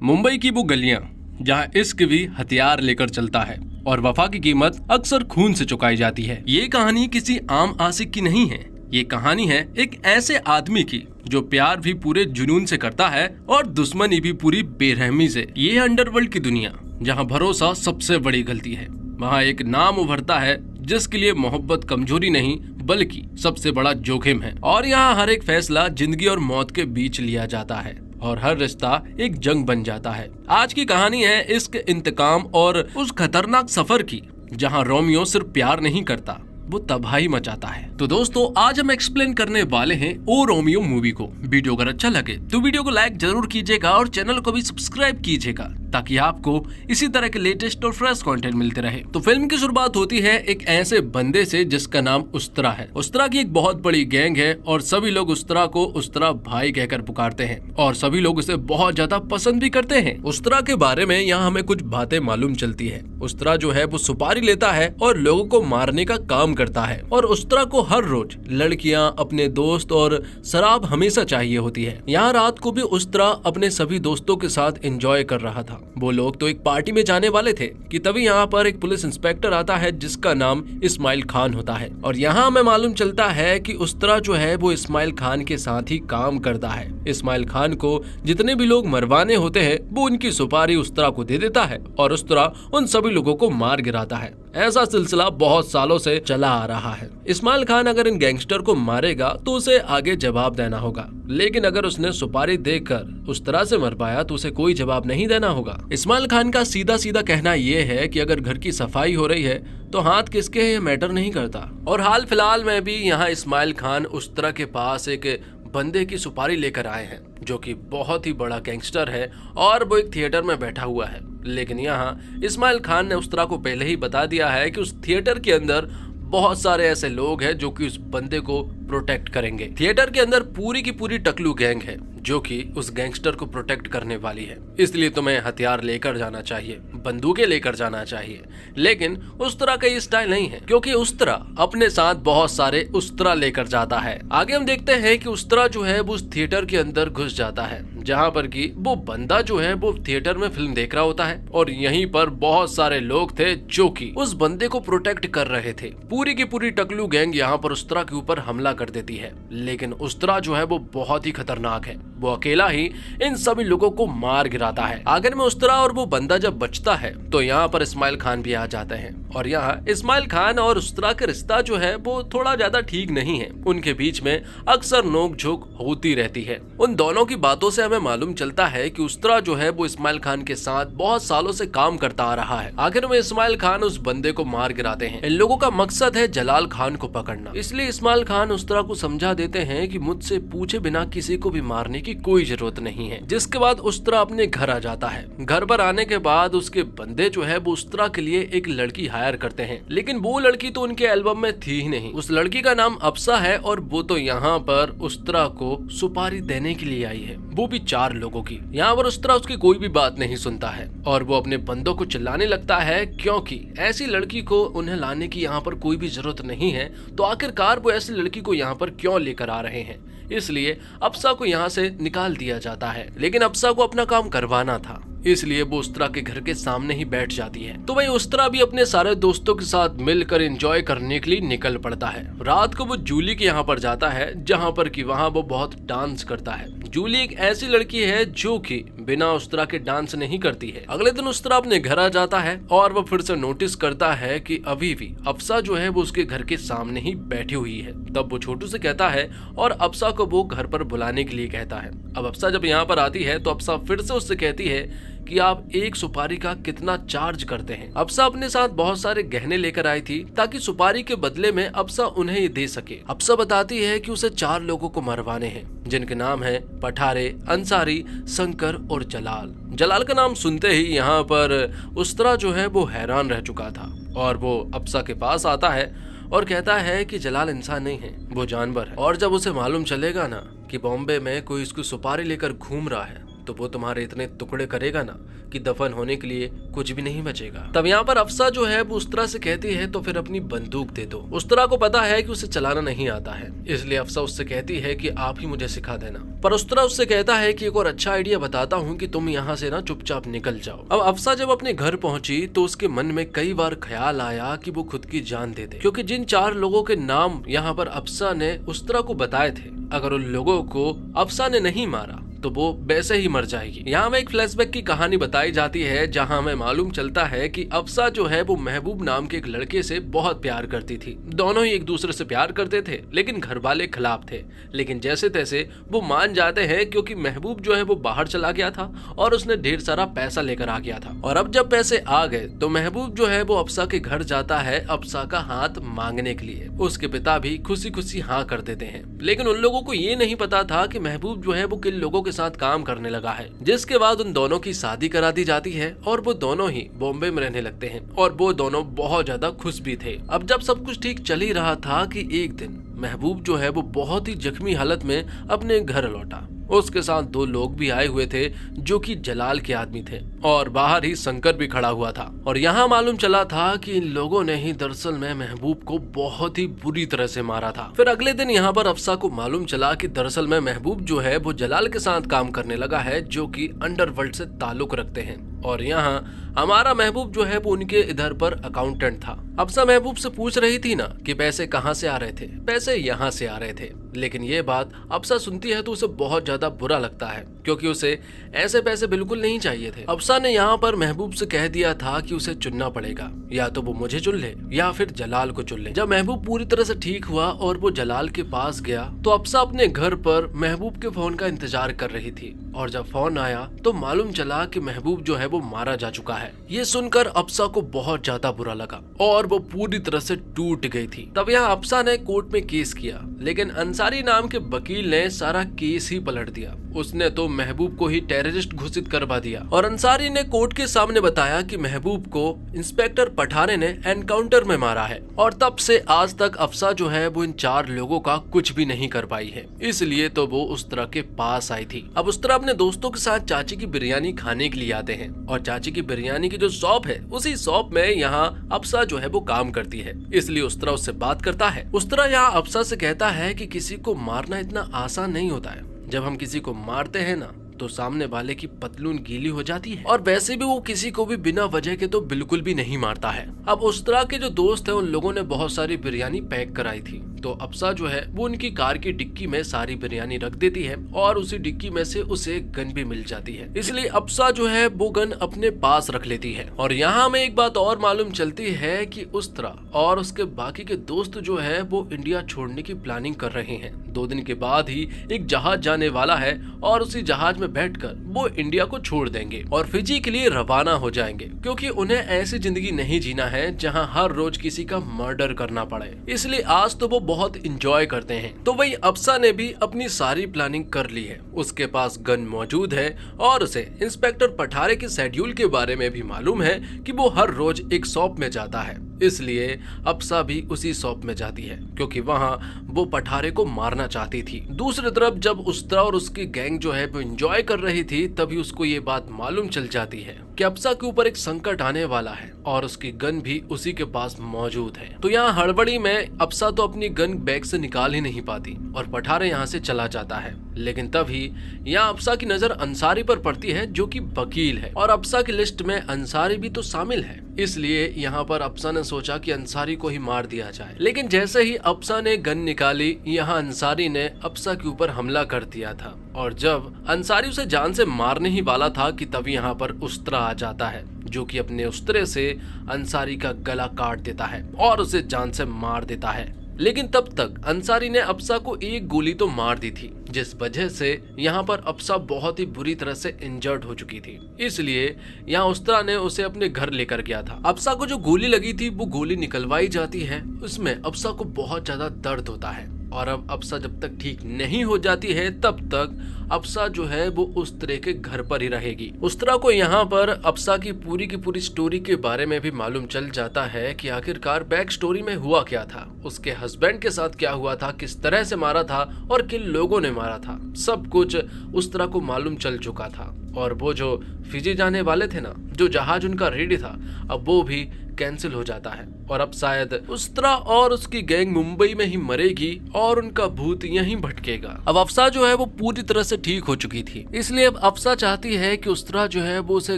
मुंबई की वो गलियां जहां इश्क भी हथियार लेकर चलता है और वफा की कीमत अक्सर खून से चुकाई जाती है। ये कहानी किसी आम आशिक की नहीं है। ये कहानी है एक ऐसे आदमी की जो प्यार भी पूरे जुनून से करता है और दुश्मनी भी पूरी बेरहमी से। ये अंडरवर्ल्ड की दुनिया जहां भरोसा सबसे बड़ी गलती है। वहां एक नाम उभरता है जिसके लिए मोहब्बत कमजोरी नहीं बल्कि सबसे बड़ा जोखिम है। और यहाँ हर एक फैसला जिंदगी और मौत के बीच लिया जाता है और हर रिश्ता एक जंग बन जाता है। आज की कहानी है इश्क, इंतकाम और उस खतरनाक सफर की जहां रोमियो सिर्फ प्यार नहीं करता, वो तबाही मचाता है। तो दोस्तों, आज हम एक्सप्लेन करने वाले हैं ओ रोमियो मूवी को। वीडियो अगर अच्छा लगे तो वीडियो को लाइक जरूर कीजिएगा और चैनल को भी सब्सक्राइब कीजिएगा ताकि आपको इसी तरह के लेटेस्ट और फ्रेश कंटेंट मिलते रहे। तो फिल्म की शुरुआत होती है एक ऐसे बंदे से जिसका नाम उस्तरा है। उस्तरा की एक बहुत बड़ी गैंग है और सभी लोग उस्तरा को उस्तरा भाई कहकर पुकारते हैं और सभी लोग उसे बहुत ज्यादा पसंद भी करते हैं। उस्तरा के बारे में यहाँ हमें कुछ बातें मालूम चलती है। उस्तरा जो है वो सुपारी लेता है और लोगों को मारने का काम करता है और उस्तरा को हर रोज लड़कियां, अपने दोस्त और शराब हमेशा चाहिए होती है। यहाँ रात को भी उस्तरा अपने सभी दोस्तों के साथ एंजॉय कर रहा था। वो लोग तो एक पार्टी में जाने वाले थे कि तभी यहाँ पर एक पुलिस इंस्पेक्टर आता है जिसका नाम इस्माइल खान होता है और यहाँ हमें मालूम चलता है कि उस्तरा जो है वो इस्माइल खान के साथ ही काम करता है। इस्माइल खान को जितने भी लोग मरवाने होते हैं वो उनकी सुपारी उस्तरा को दे देता है और उस्तरा उन सभी लोगों को मार गिराता है। ऐसा सिलसिला बहुत सालों से चला आ रहा है। इस्माइल खान अगर इन गैंगस्टर को मारेगा तो उसे आगे जवाब देना होगा, लेकिन अगर उसने सुपारी देकर उस तरह से मरवाया तो उसे कोई जवाब नहीं देना होगा। इस्माइल खान का सीधा सीधा कहना ये है कि अगर घर की सफाई हो रही है तो हाथ किसके है ये मैटर नहीं करता। और हाल फिलहाल में भी यहाँ इस्माइल खान उस तरह के पास एक बंदे की सुपारी लेकर आए हैं जो कि बहुत ही बड़ा गैंगस्टर है और वो एक थिएटर में बैठा हुआ है। लेकिन यहाँ इस्माइल खान ने उस्तरा को पहले ही बता दिया है कि उस थिएटर के अंदर बहुत सारे ऐसे लोग हैं जो कि उस बंदे को प्रोटेक्ट करेंगे। थिएटर के अंदर पूरी की पूरी टकलू गैंग है जो कि उस गैंगस्टर को प्रोटेक्ट करने वाली है। इसलिए तुम्हें हथियार लेकर जाना चाहिए, बंदूकें लेकर जाना चाहिए। लेकिन उस तरह का ये स्टाइल नहीं है क्योंकि उस तरह अपने साथ बहुत सारे उस्तरा लेकर जाता है। आगे हम देखते हैं कि उस्तरा जो है वो उस थिएटर के अंदर घुस जाता है जहाँ पर कि वो बंदा जो है वो थिएटर में फिल्म देख रहा होता है और यहीं पर बहुत सारे लोग थे जो कि उस बंदे को प्रोटेक्ट कर रहे थे। पूरी की पूरी टकलू गैंग यहाँ पर उस्तरा के ऊपर हमला कर देती है, लेकिन उस्तरा जो है वो बहुत ही खतरनाक है। वो अकेला ही इन सभी लोगों को मार गिराता है। आखिर में उस्तरा और वो बंदा जब बचता है तो यहाँ पर इस्माइल खान भी आ जाते हैं और यहाँ इस्माइल खान और उस्तरा का रिश्ता जो है वो थोड़ा ज्यादा ठीक नहीं है। उनके बीच में अक्सर नोक झोंक होती रहती है। उन दोनों की बातों से हमें मालूम चलता है कि उस्तरा जो है वो इस्माइल खान के साथ बहुत सालों से काम करता आ रहा है। आखिर में इस्माइल खान उस बंदे को मार गिराते हैं। इन लोगों का मकसद है जलाल खान को पकड़ना। इसलिए इस्माइल खान उस्तरा को समझा देते हैं कि मुझसे पूछे बिना किसी को भी मारने की कोई जरूरत नहीं है। जिसके बाद उस्तरा अपने घर आ जाता है। घर पर आने के बाद उसके बंदे जो है वो उस्तरा के लिए एक लड़की हायर करते हैं, लेकिन वो लड़की तो उनके एल्बम में थी ही नहीं। उस लड़की का नाम अफसा है और वो तो यहाँ पर उस्तरा को सुपारी देने के लिए आई है, वो भी 4 लोगों की। यहाँ पर उस्तरा उसकी कोई भी बात नहीं सुनता है और वो अपने बंदों को चिल्लाने लगता है क्योंकि ऐसी लड़की को उन्हें लाने की यहाँ पर कोई भी जरूरत नहीं है, तो आखिरकार वो ऐसी लड़की को यहाँ पर क्यों लेकर आ रहे हैं। इसलिए अफसा को यहाँ से निकाल दिया जाता है, लेकिन अफसा को अपना काम करवाना था इसलिए वो उस्तरा के घर के सामने ही बैठ जाती है। तो वही उस्तरा भी अपने सारे दोस्तों के साथ मिलकर एंजॉय करने के लिए निकल पड़ता है। रात को वो जूली के यहाँ पर जाता है जहाँ पर कि वहाँ वो बहुत डांस करता है। जूली एक ऐसी लड़की है जो कि बिना उस्तरा के डांस नहीं करती है। अगले दिन उस्तरा अपने घर आ जाता है और वो फिर से नोटिस करता है कि अभी भी अफसा जो है वो उसके घर के सामने ही बैठी हुई है। तब वो छोटू से कहता है और अफसा को वो घर पर बुलाने के लिए कहता है। अब अफसा जब यहाँ पर आती है तो अफसा फिर से उससे कहती है कि आप एक सुपारी का कितना चार्ज करते हैं। अफसा अपने साथ बहुत सारे गहने लेकर आई थी ताकि सुपारी के बदले में अफसा उन्हें ये दे सके। अफसा बताती है कि उसे 4 लोगों को मरवाने हैं जिनके नाम है पठारे, अंसारी, शंकर और जलाल। जलाल का नाम सुनते ही यहाँ पर उस्तरा जो है वो हैरान रह चुका था और वो अफसा के पास आता है और कहता है कि जलाल इंसान नहीं है, वो जानवर है। और जब उसे मालूम चलेगा ना कि बॉम्बे में कोई इसको सुपारी लेकर घूम रहा है तो वो तुम्हारे इतने टुकड़े करेगा ना कि दफन होने के लिए कुछ भी नहीं बचेगा। तब यहाँ पर अफसा जो है वो उस्तरा से कहती है तो फिर अपनी बंदूक दे दो। उस्तरा को पता है कि उसे चलाना नहीं आता है, इसलिए अफसा उससे कहती है कि आप ही मुझे सिखा देना। पर उस्तरा उससे कहता है कि एक और अच्छा आइडिया बताता हूँ कि तुम यहाँ से ना चुपचाप निकल जाओ। अब अफसा जब अपने घर पहुंची तो उसके मन में कई बार ख्याल आया कि वो खुद की जान दे दे, क्योंकि जिन 4 लोगों के नाम यहाँ पर अफसा ने उस्तरा को बताए थे, अगर उन लोगों को अफसा ने नहीं मारा तो वो वैसे ही मर जाएगी। यहाँ में एक फ्लैशबैक की कहानी बताई जाती है जहाँ हमें मालूम चलता है कि अफसा जो है वो महबूब नाम के एक लड़के से बहुत प्यार करती थी। दोनों ही एक दूसरे से प्यार करते थे, लेकिन घर वाले खिलाफ थे। लेकिन जैसे तैसे वो मान जाते हैं, क्योंकि महबूब जो है वो बाहर चला गया था और उसने ढेर सारा पैसा लेकर आ गया था। और अब जब पैसे आ गए तो महबूब जो है वो अफसा के घर जाता है अफसा का हाथ मांगने के लिए। उसके पिता भी खुशी खुशी हाँ कर देते हैं, लेकिन उन लोगों को ये नहीं पता था कि महबूब जो है वो किन लोगों के साथ काम करने लगा है। जिसके बाद उन दोनों की शादी करा दी जाती है और वो दोनों ही बॉम्बे में रहने लगते हैं और वो दोनों बहुत ज्यादा खुश भी थे। अब जब सब कुछ ठीक चल ही रहा था कि एक दिन महबूब जो है वो बहुत ही जख्मी हालत में अपने घर लौटा। उसके साथ 2 लोग भी आए हुए थे जो कि जलाल के आदमी थे और बाहर ही शंकर भी खड़ा हुआ था। और यहाँ मालूम चला था कि इन लोगों ने ही दरअसल में महबूब को बहुत ही बुरी तरह से मारा था। फिर अगले दिन यहाँ पर अफसा को मालूम चला कि दरअसल में महबूब जो है वो जलाल के साथ काम करने लगा है, जो कि अंडरवर्ल्ड से ताल्लुक रखते हैं। और यहाँ हमारा महबूब जो है वो उनके इधर पर अकाउंटेंट था। अफसा महबूब से पूछ रही थी ना कि पैसे कहाँ से आ रहे थे। पैसे यहाँ से आ रहे थे, लेकिन ये बात अफसा सुनती है तो उसे बहुत ज्यादा बुरा लगता है, क्योंकि उसे ऐसे पैसे बिल्कुल नहीं चाहिए थे। अफसा ने यहाँ पर महबूब से कह दिया था कि उसे चुनना पड़ेगा, या तो वो मुझे चुन ले या फिर जलाल को चुन ले। जब महबूब पूरी तरह से ठीक हुआ और वो जलाल के पास गया तो अफसा अपने घर पर महबूब के फोन का इंतजार कर रही थी। और जब फोन आया तो मालूम चला कि महबूब जो है वो मारा जा चुका है। ये सुनकर अफसा को बहुत ज्यादा बुरा लगा और वो पूरी तरह से टूट गई थी। तब यहाँ अफसा ने कोर्ट में केस किया, लेकिन अंसारी नाम के वकील ने सारा केस ही पलट दिया। उसने तो महबूब को ही टेररिस्ट घोषित करवा दिया और अंसारी ने कोर्ट के सामने बताया कि महबूब को इंस्पेक्टर पठारे ने एनकाउंटर में मारा है। और तब से आज तक अफसा जो है वो इन 4 लोगों का कुछ भी नहीं कर पाई है, इसलिए तो वो उस्तरा के पास आई थी। अब उस्तरा अपने दोस्तों के साथ चाची की बिरयानी खाने के लिए आते हैं और चाची की बिरयानी की जो शॉप है उसी शॉप में यहाँ अफसा जो है वो काम करती है, इसलिए उस्तरा उससे बात करता है। उस्तरा यहाँ अफसा से कहता है कि किसी को मारना इतना आसान नहीं होता है। जब हम किसी को मारते हैं ना तो सामने वाले की पतलून गीली हो जाती है, और वैसे भी वो किसी को भी बिना वजह के तो बिल्कुल भी नहीं मारता है। अब उस्तरा के जो दोस्त है उन लोगों ने बहुत सारी बिरयानी पैक कराई थी, तो अफसा जो है वो उनकी कार की डिक्की में सारी बिरयानी रख देती है और उसी डिक्की में से उसे गन भी मिल जाती है, इसलिए अफसा जो है वो गन अपने पास रख लेती है। और यहाँ हमें एक बात और मालूम चलती है कि उस्तरा और उसके बाकी के दोस्त जो है वो इंडिया छोड़ने की प्लानिंग कर रहे हैं। 2 दिन के बाद ही एक जहाज जाने वाला है और उसी जहाज में बैठकर वो इंडिया को छोड़ देंगे और फिजी के लिए रवाना हो जाएंगे, क्योंकि उन्हें ऐसी जिंदगी नहीं जीना है जहां हर रोज किसी का मर्डर करना पड़े। इसलिए आज तो वो बहुत इंजॉय करते हैं। तो वही अफसा ने भी अपनी सारी प्लानिंग कर ली है। उसके पास गन मौजूद है और उसे इंस्पेक्टर पठारे के शेड्यूल के बारे में भी मालूम है कि वो हर रोज एक शॉप में जाता है, इसलिए अफसा भी उसी शॉप में जाती है, क्योंकि वहां वो पठारे को मारना चाहती थी। दूसरी तरफ जब उस्तरा और उसकी गैंग जो है वो एंजॉय कर रही थी, तभी उसको ये बात मालूम चल जाती है कि अफसा के ऊपर एक संकट आने वाला है और उसकी गन भी उसी के पास मौजूद है। तो यहाँ हड़बड़ी में अफसा तो अपनी गन बैग से निकाल ही नहीं पाती और पठारे यहाँ से चला जाता है। लेकिन तभी यहाँ अफसा की नजर अंसारी पर पड़ती है, जो कि वकील है, और अफसा की लिस्ट में अंसारी भी तो शामिल है। इसलिए यहाँ पर अफसा ने सोचा कि अंसारी को ही मार दिया जाए। लेकिन जैसे ही अफसा ने गन निकाली, यहाँ अंसारी ने अफसा के ऊपर हमला कर दिया था, और जब अंसारी उसे जान से मारने ही वाला था कि तभी यहाँ पर उस्तरा आ जाता है, जो कि अपने उस्तरे से अंसारी का गला काट देता है और उसे जान से मार देता है। लेकिन तब तक अंसारी ने अफसा को एक गोली तो मार दी थी, जिस वजह से यहाँ पर अफसा बहुत ही बुरी तरह से इंजर्ड हो चुकी थी। इसलिए यहाँ उस्तरा ने उसे अपने घर लेकर गया था। अफसा को जो गोली लगी थी वो गोली निकलवाई जाती है, उसमें अफसा को बहुत ज्यादा दर्द होता है। और अब अफसा जब तक ठीक नहीं हो जाती है तब तक अफसा जो है वो उस्तरा के घर पर ही रहेगी। उस्तरा को यहाँ पर अफसा की पूरी स्टोरी के बारे में भी मालूम चल जाता है कि आखिरकार बैक स्टोरी में हुआ क्या था, उसके हस्बैंड के साथ क्या हुआ था, किस तरह से मारा था और किन लोगों ने मारा था। सब कुछ उस्तरा को मालूम चल चुका था। और वो जो फिजी जाने वाले थे ना, जो जहाज उनका रेडी था, अब वो भी कैंसिल हो जाता है और अब शायद उस्तरा और उसकी गैंग मुंबई में ही मरेगी और उनका भूत यहीं भटकेगा। अब अफसा जो है वो पूरी तरह से ठीक हो चुकी थी, इसलिए अब अफसा चाहती है कि उस्तरा जो है वो उसे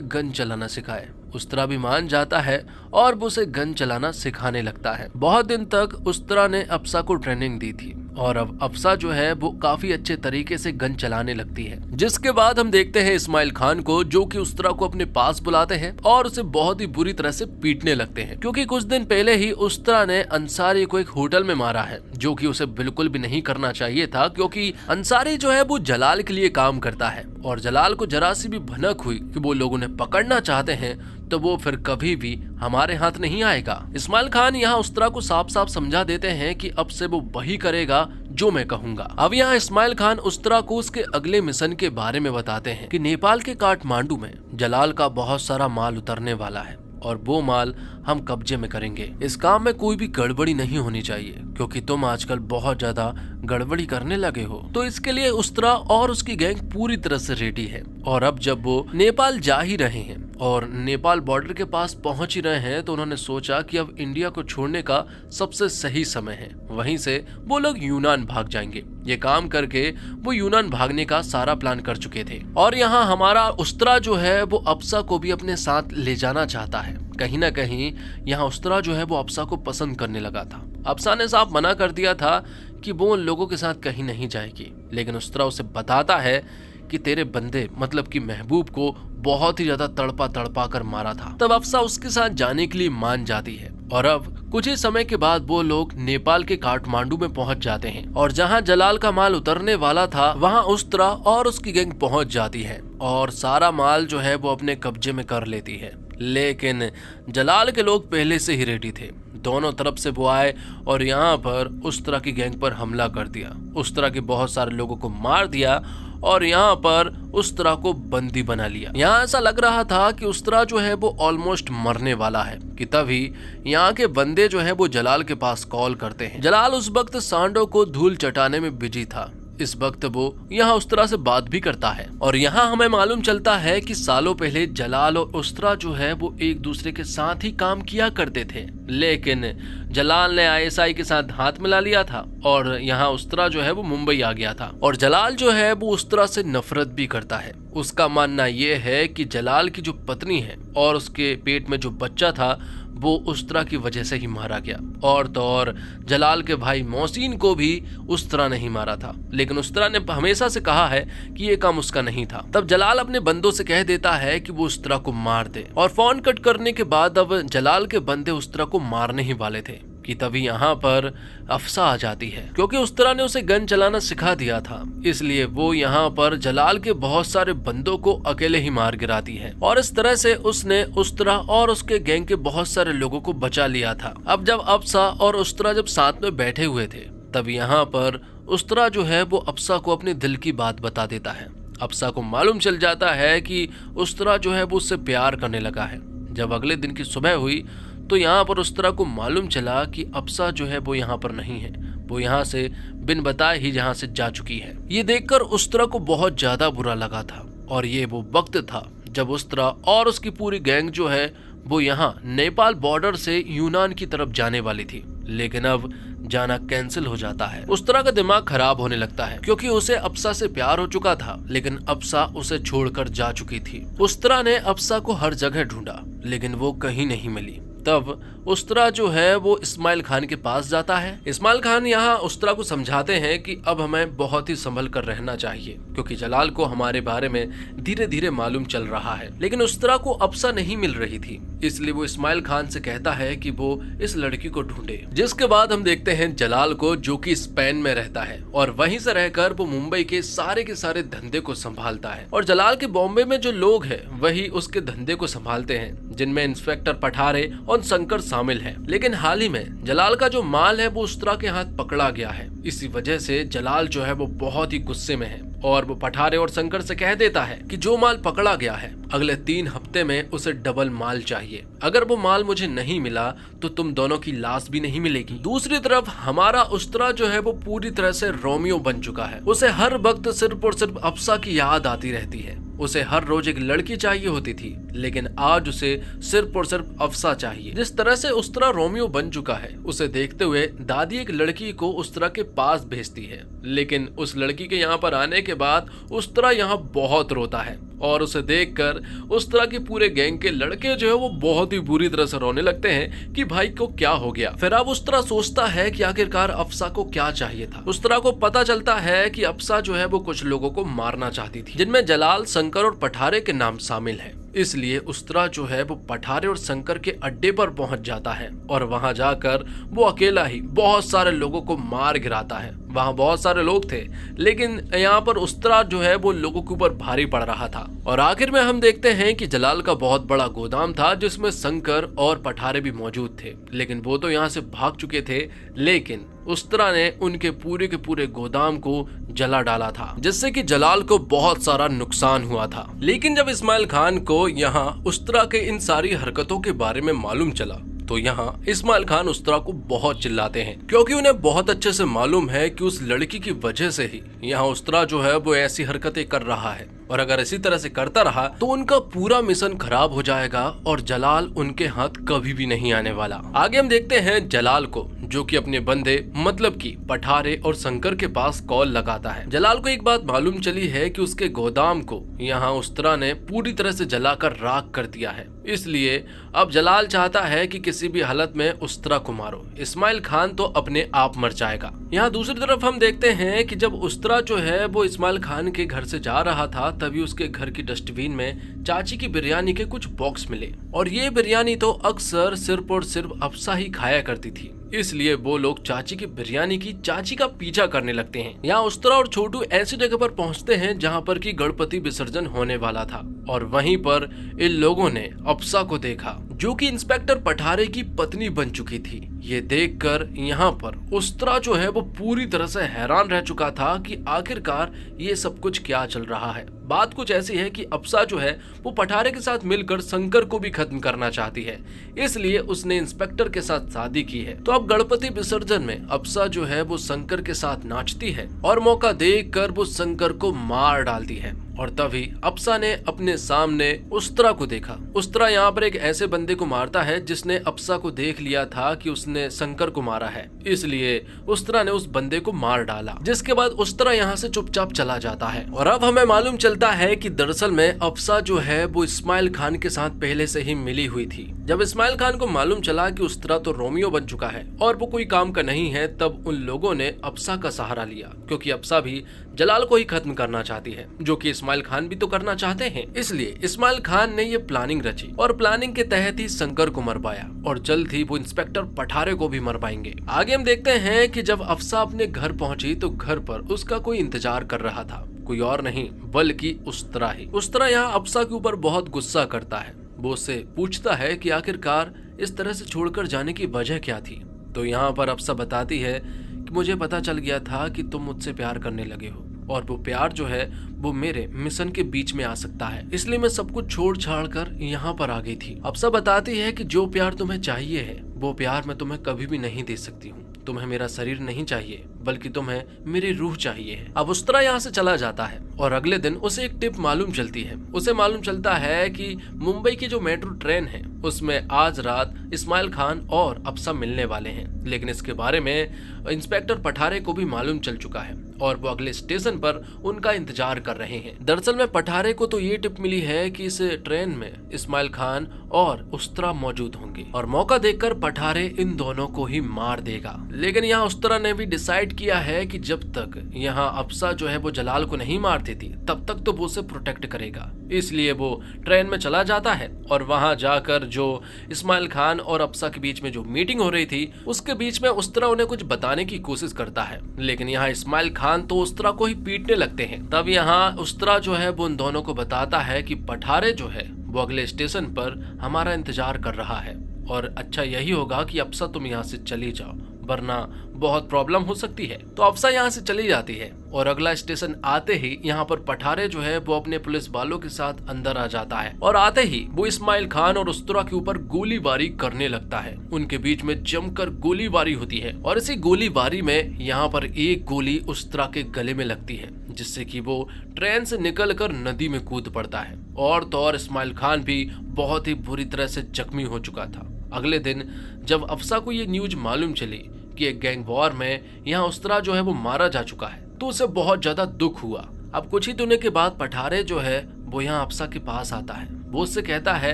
गन चलाना सिखाए। उस्तरा भी मान जाता है और वो उसे गन चलाना सिखाने लगता है। बहुत दिन तक उस्तरा ने अफसा को ट्रेनिंग दी थी और अब अफसा जो है वो काफी अच्छे तरीके से गन चलाने लगती है। जिसके बाद हम देखते हैं इस्माइल खान को, जो कि उस्तरा को अपने पास बुलाते हैं और उसे बहुत ही बुरी तरह से पीटने लगते हैं, क्योंकि कुछ दिन पहले ही उस्तरा ने अंसारी को एक होटल में मारा है, जो कि उसे बिल्कुल भी नहीं करना चाहिए था, क्योंकि अंसारी जो है वो जलाल के लिए काम करता है और जलाल को जरा सी भी भनक हुई कि वो लोग उन्हें पकड़ना चाहते हैं तो वो फिर कभी भी हमारे हाथ नहीं आएगा। इस्माइल खान यहाँ उस्तरा को साफ साफ समझा देते हैं कि अब से वो वही करेगा जो मैं कहूँगा। अब यहाँ इस्माइल खान उस्तरा को उसके अगले मिशन के बारे में बताते हैं कि नेपाल के काठमांडू में जलाल का बहुत सारा माल उतरने वाला है और वो माल हम कब्जे में करेंगे। इस काम में कोई भी गड़बड़ी नहीं होनी चाहिए, क्योंकि तुम आजकल बहुत ज्यादा गड़बड़ी करने लगे हो। तो इसके लिए उस्तरा और उसकी गैंग पूरी तरह से रेडी है। और अब जब वो नेपाल जा ही रहे हैं और नेपाल बॉर्डर के पास पहुंच ही रहे हैं, तो उन्होंने सोचा कि अब इंडिया को छोड़ने का सबसे सही समय है। वहीं से वो लोग यूनान भाग जाएंगे। ये काम करके वो यूनान भागने का सारा प्लान कर चुके थे। और यहाँ हमारा उस्तरा जो है वो अफसा को भी अपने साथ ले जाना चाहता है। कहीं ना कहीं यहाँ उस्तरा जो है वो अफसा को पसंद करने लगा था। अफसा ने साफ मना कर दिया था कि वो उन लोगों के साथ कहीं नहीं जाएगी, लेकिन उस्तरा उसे बताता है कि तेरे बंदे मतलब कि महबूब को बहुत ही ज्यादा तड़पा कर मारा था। तब अफसा उसके साथ जाने के लिए मान जाती है और अब कुछ ही समय के बाद वो लोग नेपाल के काठमांडू में पहुंच जाते हैं और जहां जलाल का माल उतरने वाला था वहां उस्तरा और उसकी गैंग पहुंच जाती है और सारा माल जो है वो अपने कब्जे में कर लेती है। लेकिन जलाल के लोग पहले से ही रेडी थे। दोनों तरफ से वो आए और यहाँ पर उस्तरा की गैंग पर हमला कर दिया। उस्तरा के बहुत सारे लोगों को मार दिया और यहाँ पर उस्तरा को बंदी बना लिया। यहाँ ऐसा लग रहा था कि उस्तरा जो है वो ऑलमोस्ट मरने वाला है कि तभी यहाँ के बंदे जो है वो जलाल के पास कॉल करते हैं। जलाल उस वक्त सांडो को धूल चटाने में बिजी था। इस वक्त वो यहाँ उस्तरा से बात भी करता है और यहाँ हमें मालूम चलता है कि सालों पहले जलाल और उस्तरा जो है वो एक दूसरे के साथ ही काम किया करते थे, लेकिन जलाल ने आईएसआई के साथ हाथ मिला लिया था और यहाँ उस्तरा जो है वो मुंबई आ गया था। और जलाल जो है वो उस्तरा से नफरत भी करता है। उसका मानना ये है कि जलाल की जो पत्नी है और उसके पेट में जो बच्चा था वो उस्तरा की वजह से ही मारा गया। और तो और जलाल के भाई मोहसिन को भी उस्तरा नहीं मारा था, लेकिन उस्तरा ने हमेशा से कहा है कि ये काम उसका नहीं था। तब जलाल अपने बंदों से कह देता है कि वो उस्तरा को मार दे और फोन कट करने के बाद अब जलाल के बंदे उस्तरा को मारने ही वाले थे कि तभी यहाँ पर अफसा आ जाती है। क्योंकि उस्तरा ने उसे गन चलाना सिखा दिया था, इसलिए वो यहाँ पर जलाल के बहुत सारे बंदों को अकेले ही मार गिराती है और इस तरह से उसने उस्तरा और उसके गैंग के बहुत सारे लोगों को बचा लिया था। अब जब अफसा और उस्तरा जब साथ में बैठे हुए थे तब यहाँ पर उस्तरा जो है वो अफसा को अपने दिल की बात बता देता है। अफसा को मालूम चल जाता है कि उस्तरा जो है वो उससे प्यार करने लगा है। जब अगले दिन की सुबह हुई तो यहाँ पर उस्तरा को मालूम चला कि अफसा जो है वो यहाँ पर नहीं है, वो यहाँ से बिन बताए ही यहाँ से जा चुकी है। ये देखकर उस्तरा को बहुत ज्यादा बुरा लगा था और ये वो वक्त था जब उस्तरा और उसकी पूरी गैंग जो है वो यहाँ नेपाल बॉर्डर से यूनान की तरफ जाने वाली थी, लेकिन अब जाना कैंसिल हो जाता है। उस्तरा का दिमाग खराब होने लगता है क्योंकि उसे अफसा से प्यार हो चुका था, लेकिन अफसा उसे छोड़कर जा चुकी थी। उस्तरा ने अफसा को हर जगह ढूंढा, लेकिन वो कहीं नहीं मिली। तब उस्तरा जो है वो इस्माइल खान के पास जाता है। इस्माइल खान यहाँ उस्तरा को समझाते हैं कि अब हमें बहुत ही संभल कर रहना चाहिए, क्योंकि जलाल को हमारे बारे में धीरे धीरे मालूम चल रहा है। लेकिन उस्तरा को अफसा नहीं मिल रही थी, इसलिए वो इस्माइल खान से कहता है कि वो इस लड़की को ढूंढे। जिसके बाद हम देखते हैं जलाल को, जो कि स्पेन में रहता है और वहीं से रहकर वो मुंबई के सारे धंधे को संभालता है। और जलाल के बॉम्बे में जो लोग हैं वही उसके धंधे को संभालते हैं, जिनमें इंस्पेक्टर पठारे और शंकर शामिल है। लेकिन हाल ही में जलाल का जो माल है वो उस्तरा के हाथ पकड़ा गया है। इसी वजह से जलाल जो है वो बहुत ही गुस्से में है और वो पठारे और शंकर से कह देता है कि जो माल पकड़ा गया है अगले 3 हफ्ते में उसे डबल माल चाहिए। अगर वो माल मुझे नहीं मिला तो तुम दोनों की लाश भी नहीं मिलेगी। दूसरी तरफ हमारा उस्तरा जो है वो पूरी तरह से रोमियो बन चुका है। उसे हर वक्त सिर्फ और सिर्फ अप्सा की याद आती रहती है। उसे हर रोज एक लड़की चाहिए होती थी, लेकिन आज उसे सिर्फ और सिर्फ अप्सा चाहिए। जिस तरह से उस्तरा रोमियो बन चुका है उसे देखते हुए दादी एक लड़की को उस्तरा के पास भेजती है, लेकिन उस लड़की के यहाँ पर आने के बाद उस्तरा यहाँ बहुत रोता है और उसे देखकर उस्तरा के पूरे गैंग के लड़के जो है वो बहुत ही बुरी तरह से रोने लगते हैं कि भाई को क्या हो गया। फिर अब उस्तरा सोचता है कि आखिरकार अप्सा को क्या चाहिए था। उस्तरा को पता चलता है कि अप्सा जो है वो कुछ लोगों को मारना चाहती थी, जिनमें जलाल, शंकर और पठारे के नाम शामिल है। इसलिए उस्तरा जो है वो पठारे और शंकर के अड्डे पर पहुंच जाता है और वहां जाकर वो अकेला ही बहुत सारे लोगों को मार गिराता है। वहां बहुत सारे लोग थे, लेकिन यहाँ पर उस्तरा जो है वो लोगों के ऊपर भारी पड़ रहा था। और आखिर में हम देखते हैं कि जलाल का बहुत बड़ा गोदाम था जिसमें शंकर और पठारे भी मौजूद थे, लेकिन वो तो यहाँ से भाग चुके थे। लेकिन उस्तरा ने उनके पूरे के पूरे गोदाम को जला डाला था, जिससे कि जलाल को बहुत सारा नुकसान हुआ था। लेकिन जब इस्माइल खान को यहाँ उस्तरा के इन सारी हरकतों के बारे में मालूम चला तो यहाँ इस्माइल खान उस्तरा को बहुत चिल्लाते हैं, क्योंकि उन्हें बहुत अच्छे से मालूम है कि उस लड़की की वजह से ही यहाँ उस्तरा जो है वो ऐसी हरकतें कर रहा है और अगर इसी तरह से करता रहा तो उनका पूरा मिशन खराब हो जाएगा और जलाल उनके हाथ कभी भी नहीं आने वाला। आगे हम देखते हैं जलाल को, जो कि अपने बंदे मतलब कि पठारे और शंकर के पास कॉल लगाता है। जलाल को एक बात मालूम चली है कि उसके गोदाम को यहाँ उस्तरा ने पूरी तरह से जलाकर राख कर दिया है। इसलिए अब जलाल चाहता है कि किसी भी हालत में उस्तरा को मारो। इस्माइल खान तो अपने आप मर जाएगा। यहाँ दूसरी तरफ हम देखते हैं कि जब उस्तरा जो है वो इस्माइल खान के घर से जा रहा था तभी उसके घर की डस्टबिन में चाची की बिरयानी के कुछ बॉक्स मिले और ये बिरयानी तो अक्सर सिर्फ और सिर्फ अप्सा ही खाया करती थी। इसलिए वो लोग चाची की बिरयानी की चाची का पीछा करने लगते हैं। यहाँ उस्तरा और छोटू ऐसी जगह पर पहुँचते हैं जहाँ पर कि गणपति विसर्जन होने वाला था और वहीं पर इन लोगों ने अप्सा को देखा, जो कि इंस्पेक्टर पठारे की पत्नी बन चुकी थी। ये देखकर यहाँ पर उस्तरा जो है वो पूरी तरह से हैरान रह चुका था कि आखिरकार ये सब कुछ क्या चल रहा है। बात कुछ ऐसी है कि अप्सा जो है वो पठारे के साथ मिलकर शंकर को भी खत्म करना चाहती है, इसलिए उसने इंस्पेक्टर के साथ शादी की है। तो अब गणपति विसर्जन में अप्सा जो है वो शंकर के साथ नाचती है और मौका देखकर वो शंकर को मार डालती है। और तभी अप्सा ने अपने सामने उस्तरा को देखा। उस्तरा यहाँ पर एक ऐसे बंदे को मारता है जिसने अप्सा को देख लिया था कि उसने शंकर को मारा है, इसलिए उस्तरा ने उस बंदे को मार डाला, जिसके बाद उस्तरा यहाँ से चुपचाप चला जाता है। और अब हमें मालूम चलता है कि दरअसल में अप्सा जो है वो इस्माइल खान के साथ पहले से ही मिली हुई थी। जब इस्माइल खान को मालूम चला कि उस्तरा तो रोमियो बन चुका है और वो कोई काम का नहीं है, तब उन लोगों ने अप्सा का सहारा लिया, क्योंकि अप्सा भी जलाल को ही खत्म करना चाहती है, जो कि इस्माइल खान भी तो करना चाहते हैं। इसलिए इस्माइल खान ने ये प्लानिंग रची और प्लानिंग के तहत ही शंकर को मरवाया और जल्द ही वो इंस्पेक्टर पठारे को भी मरवाएंगे। आगे हम देखते हैं कि जब अप्सा अपने घर पहुंची तो घर पर उसका कोई इंतजार कर रहा था, कोई और नहीं बल्कि उस्तरा ही। उस्तरा यहाँ अप्सा के ऊपर बहुत गुस्सा करता है। वो उससे पूछता है कि आखिरकार इस तरह से छोड़कर जाने की वजह क्या थी। तो यहाँ पर अप्सा बताती है कि मुझे पता चल गया था कि तुम मुझसे प्यार करने लगे हो और वो प्यार जो है वो मेरे मिशन के बीच में आ सकता है, इसलिए मैं सब कुछ छोड़ छाड़ कर यहाँ पर आ गई थी। अप्सा बताती है कि जो प्यार तुम्हें चाहिए है वो प्यार मैं तुम्हें कभी भी नहीं दे सकती हूँ। तुम्हें मेरा शरीर नहीं चाहिए बल्कि तुम्हें मेरी रूह चाहिए है। अब उस्तरा यहाँ से चला जाता है और अगले दिन उसे एक टिप मालूम चलती है। उसे मालूम चलता है कि मुंबई की जो मेट्रो ट्रेन है उसमें आज रात इस्माइल खान और अप्सा मिलने वाले हैं, लेकिन इसके बारे में इंस्पेक्टर पठारे को भी मालूम चल चुका है और वो अगले स्टेशन पर उनका इंतजार कर रहे हैं। दरअसल में पठारे को तो ये टिप मिली है कि इस ट्रेन में इस्माइल खान और उस्तरा मौजूद होंगे और मौका देखकर पठारे इन दोनों को ही मार देगा। लेकिन यहाँ उस्तरा ने भी डिसाइड किया है कि जब तक यहाँ अप्सा जो है वो जलाल को नहीं मारती थी तब तक तो वो उसे प्रोटेक्ट करेगा, इसलिए वो ट्रेन में चला जाता है और वहां जाकर जो इस्माइल खान और अप्सा के बीच में जो मीटिंग हो रही थी उसके बीच में उस्तरा उन्हें कुछ बताने की कोशिश करता है, लेकिन यहाँ इस्माइल खान तो उस्तरा को ही पीटने लगते हैं। तब यहाँ उस्तरा जो है वो उन दोनों को बताता है कि पठारे जो है वो अगले स्टेशन पर हमारा इंतजार कर रहा है और अच्छा यही होगा कि अफसा तुम यहाँ से चली जाओ, वरना बहुत प्रॉब्लम हो सकती है। तो अफसा यहाँ से चली जाती है और अगला स्टेशन आते ही यहाँ पर पठारे जो है वो अपने पुलिस वालों के साथ अंदर आ जाता है और आते ही वो इस्माइल खान और उस्तरा के ऊपर गोलीबारी करने लगता है। उनके बीच में जमकर गोलीबारी होती है और इसी गोलीबारी में यहाँ पर एक गोली उस्तरा के गले में लगती है, जिससे कि वो ट्रेन से निकलकर नदी में कूद पड़ता है। और तो और इस्माइल खान भी बहुत ही बुरी तरह से जख्मी हो चुका था। अगले दिन जब अफसा को ये न्यूज मालूम चली कि एक गैंग वॉर में यहाँ उस्तरा जो है वो मारा जा चुका है, तो उसे बहुत ज्यादा दुख हुआ। अब कुछ ही दिनों के बाद पठारे जो है वो यहाँ अफसा के पास आता है। वो उससे कहता है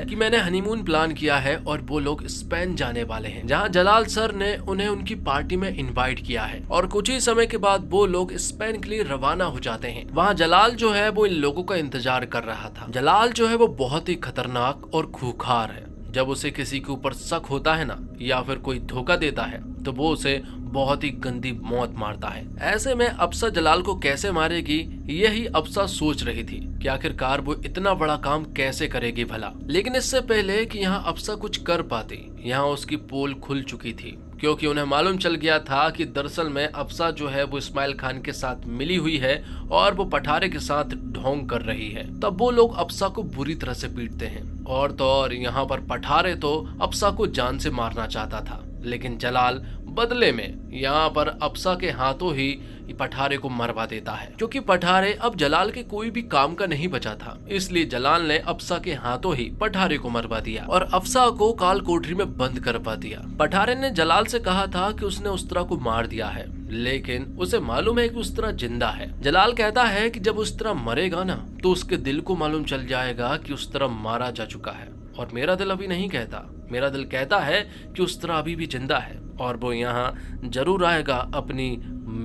कि मैंने हनीमून प्लान किया है और वो लोग स्पेन जाने वाले हैं, जहाँ जलाल सर ने उन्हें उनकी पार्टी में इनवाइट किया है। और कुछ ही समय के बाद वो लोग स्पेन के लिए रवाना हो जाते हैं। वहाँ जलाल जो है वो इन लोगों का इंतजार कर रहा था। जलाल जो है वो बहुत ही खतरनाक और खूंखार है। जब उसे किसी के ऊपर शक होता है ना, या फिर कोई धोखा देता है, तो वो उसे बहुत ही गंदी मौत मारता है। ऐसे में अफसा जलाल को कैसे मारेगी, यही अफसा सोच रही थी कि आखिरकार वो इतना बड़ा काम कैसे करेगी भला। लेकिन इससे पहले कि यहाँ अफसा कुछ कर पाती, यहाँ उसकी पोल खुल चुकी थी, क्योंकि उन्हें मालूम चल गया था कि दरअसल में अफसा जो है वो इस्माइल खान के साथ मिली हुई है और वो पठारे के साथ ढोंग कर रही है। तब वो लोग अफसा को बुरी तरह से पीटते हैं और तो और यहाँ पर पठारे तो अफसा को जान से मारना चाहता था, लेकिन जलाल बदले में यहाँ पर अफसा के हाथों ही पठारे को मरवा देता है। क्योंकि पठारे अब जलाल के कोई भी काम का नहीं बचा था, इसलिए जलाल ने अफसा के हाथों ही पठारे को मरवा दिया और अफसा को काल कोठरी में बंद करवा दिया। पठारे ने जलाल से कहा था कि उसने उस्तरा को मार दिया है, लेकिन उसे मालूम है कि उस्तरा जिंदा है। जलाल कहता है कि जब उस्तरा मरेगा ना, तो उसके दिल को मालूम चल जाएगा कि उस्तरा मारा जा चुका है। और मेरा दिल अभी नहीं कहता, मेरा दिल कहता है कि उस्तरा अभी भी जिंदा है और वो यहाँ जरूर आएगा अपनी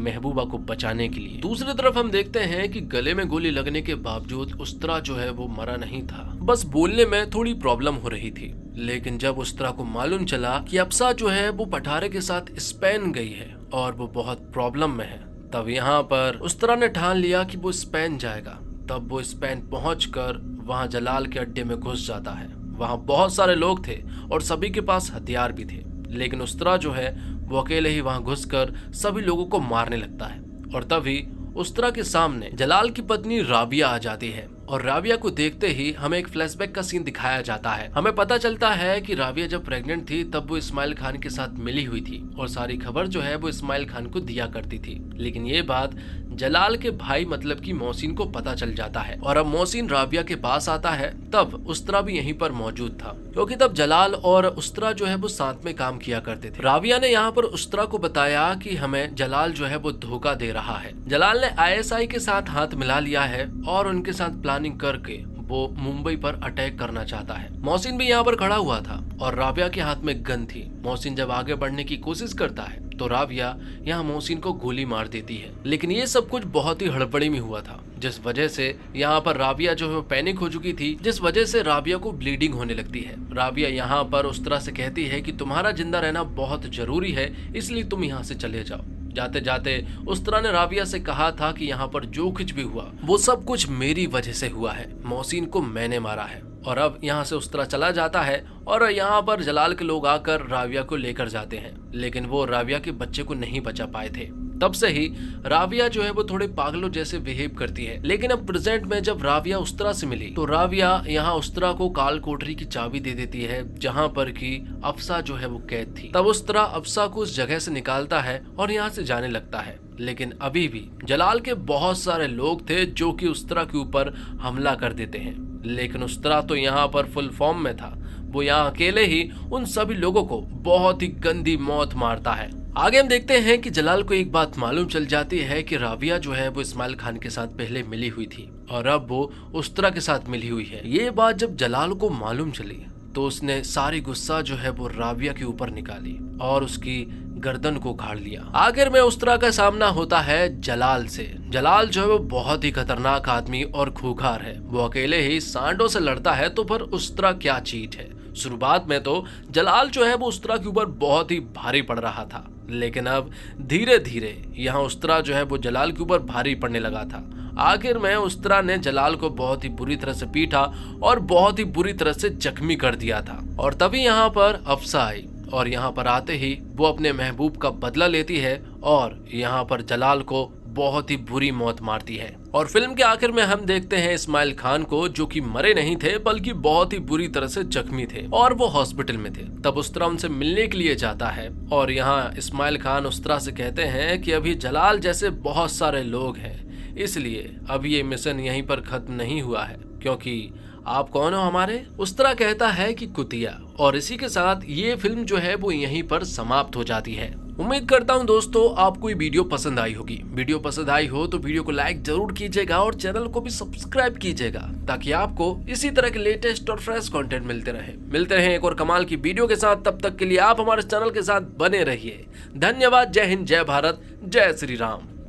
महबूबा को बचाने के लिए। दूसरी तरफ हम देखते हैं कि गले में गोली लगने के बावजूद उस्तरा जो है वो मरा नहीं था, बस बोलने में थोड़ी प्रॉब्लम हो रही थी। लेकिन जब उस्तरा को मालूम चला कि अफसा जो है वो पठारे के साथ स्पेन गई है और वो बहुत प्रॉब्लम में है, तब यहाँ पर उस्तरा ने ठान लिया कि वो स्पेन जाएगा। तब वो स्पेन पहुंचकर वहाँ जलाल के अड्डे में घुस जाता है। वहाँ बहुत सारे लोग थे और सभी के पास हथियार भी थे, लेकिन उस्तरा जो है वो अकेले ही वहाँ घुसकर सभी लोगों को मारने लगता है। और तभी उस्तरा के सामने जलाल की पत्नी राबिया आ जाती है और राबिया को देखते ही हमें एक फ्लैशबैक का सीन दिखाया जाता है। हमें पता चलता है कि राबिया जब प्रेग्नेंट थी तब वो इस्माइल खान के साथ मिली हुई थी और सारी खबर जो है वो इस्माइल खान को दिया करती थी। लेकिन ये बात जलाल के भाई मतलब कि मोहसिन को पता चल जाता है और अब मोहसिन राबिया के पास आता है। तब उस्तरा भी यहीं पर मौजूद था, क्योंकि तब जलाल और उस्तरा जो है वो साथ में काम किया करते थे। राबिया ने यहाँ पर उस्तरा को बताया कि हमें जलाल जो है वो धोखा दे रहा है। जलाल ने ISI के साथ हाथ मिला लिया है और उनके साथ प्लानिंग करके वो मुंबई पर अटैक करना चाहता है। मोहसिन भी यहाँ पर खड़ा हुआ था और राबिया के हाथ में गन थी। मोहसिन जब आगे बढ़ने की कोशिश करता है तो राबिया यहाँ मोहसिन को गोली मार देती है। लेकिन ये सब कुछ बहुत ही हड़बड़ी में हुआ था, जिस वजह से यहाँ पर राबिया जो है पैनिक हो चुकी थी, जिस वजह से राबिया को ब्लीडिंग होने लगती है। राबिया यहाँ पर उस तरह से कहती है कि तुम्हारा जिंदा रहना बहुत जरूरी है, इसलिए तुम यहाँ से चले जाओ। जाते जाते उस्तरा ने राबिया से कहा था कि यहाँ पर जो कुछ भी हुआ वो सब कुछ मेरी वजह से हुआ है, मोहसिन को मैंने मारा है। और अब यहाँ से उस्तरा चला जाता है और यहाँ पर जलाल के लोग आकर राबिया को लेकर जाते हैं, लेकिन वो राबिया के बच्चे को नहीं बचा पाए थे। तब से ही राबिया जो है वो थोड़े पागलों जैसे बिहेव करती है। लेकिन अब प्रेजेंट में जब राबिया उस्तरा से मिली तो राबिया यहाँ उस्तरा को काल कोठरी की चाबी दे देती है, जहाँ पर कि अफसा जो है वो कैद थी। तब उस्तरा अफसा को उस जगह से निकालता है और यहाँ से जाने लगता है। लेकिन अभी भी जलाल के बहुत सारे लोग थे जो कि उस्तरा के ऊपर हमला कर देते हैं, लेकिन उस्तरा तो यहाँ पर फुल फॉर्म में था। वो यहाँ अकेले ही उन सभी लोगों को बहुत ही गंदी मौत मारता है। आगे हम देखते हैं कि जलाल को एक बात मालूम चल जाती है कि राबिया जो है वो इस्माइल खान के साथ पहले मिली हुई थी और अब वो उस्तरा के साथ मिली हुई है। ये बात जब जलाल को मालूम चली तो उसने सारी गुस्सा जो है वो राबिया के ऊपर निकाली और उसकी गर्दन को उखाड़ लिया। आखिर में उस्तरा का सामना होता है जलाल से। जलाल जो है वो बहुत ही खतरनाक आदमी और खूंखार है। वो अकेले ही सांडों से लड़ता है, तो फिर उस्तरा क्या चीज है। शुरुआत में तो जलाल जो है वो उस्तरा के ऊपर बहुत ही भारी पड़ रहा था, लेकिन अब धीरे धीरे यहाँ उस्तरा जो है वो जलाल के ऊपर भारी पड़ने लगा था। आखिर में उस्तरा ने जलाल को बहुत ही बुरी तरह से पीटा और बहुत ही बुरी तरह से जख्मी कर दिया था। और तभी यहाँ पर अफसा आई और यहाँ पर आते ही वो अपने महबूब का बदला लेती है और यहाँ पर जलाल को बहुत ही बुरी मौत मारती है। और फिल्म के आखिर में हम देखते हैं इस्माइल खान को, जो कि मरे नहीं थे बल्कि बहुत ही बुरी तरह से जख्मी थे और वो हॉस्पिटल में थे। तब उस्तरा उनसे मिलने के लिए जाता है और यहाँ इस्माइल खान उस्तरा से कहते हैं कि अभी जलाल जैसे बहुत सारे लोग हैं, इसलिए अब ये मिशन यहीं पर खत्म नहीं हुआ है, क्योंकि आप कौन हो हमारे। उस्तरा कहता है कि कुतिया। और इसी के साथ ये फिल्म जो है वो यहीं पर समाप्त हो जाती है। उम्मीद करता हूं दोस्तों आपको ये वीडियो पसंद आई होगी। वीडियो पसंद आई हो तो वीडियो को लाइक जरूर कीजिएगा और चैनल को भी सब्सक्राइब कीजिएगा, ताकि आपको इसी तरह के लेटेस्ट और फ्रेश कंटेंट मिलते रहे एक और कमाल की वीडियो के साथ। तब तक के लिए आप हमारे चैनल के साथ बने रहिए। धन्यवाद। जय हिंद, जय भारत, जय श्री राम।